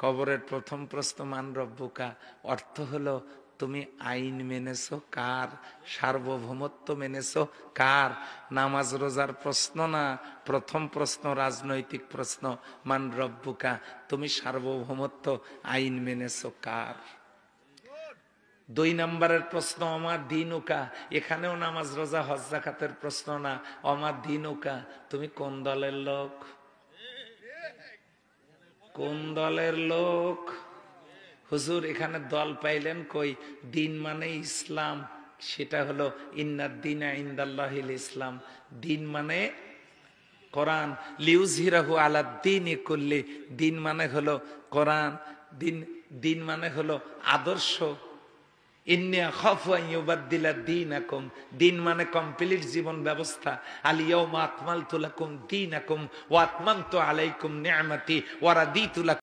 কবরের প্রথম প্রশ্ন মান রব্বুকা, অর্থ হলো তুমি আইন মেনেছো কার, সার্বভৌমত্ব মেনেছো কার। নামাজ রোজার প্রশ্ন না, প্রথম প্রশ্ন রাজনৈতিক প্রশ্ন, মান রব্বুকা, তুমি সার্বভৌমত্ব আইন মেনেছো কার। 2 নম্বরের প্রশ্ন আমার দিনুকা, এখানেও নামাজ রোজা হজ যাকাতের প্রশ্ন না, আমার দিনুকা, তুমি কোন দলের লোক, কোন দলের লোক। হুজুর এখানে দল পাইলেন কই, দিন মানে ইসলাম, সেটা হলো ইন্নাদ দীনা ইনদাল্লাহিল ইসলাম, দিন মানে কোরআন, লিউযহিরাহু আলাদ দীনি কুল্লি, দিন মানে হলো কোরআন, দিন মানে হলো আদর্শ। ইন্নী আখাফু আন ইউবাদদিলা দীনাকুম, দিন মানে কমপ্লিট জীবন ব্যবস্থা। আল ইয়াউমা আকমালতু লাকুম দীনাকুম ওয়া আতমামতু আলাইকুম নি'মাতি ওয়া রাদিতু লাকুম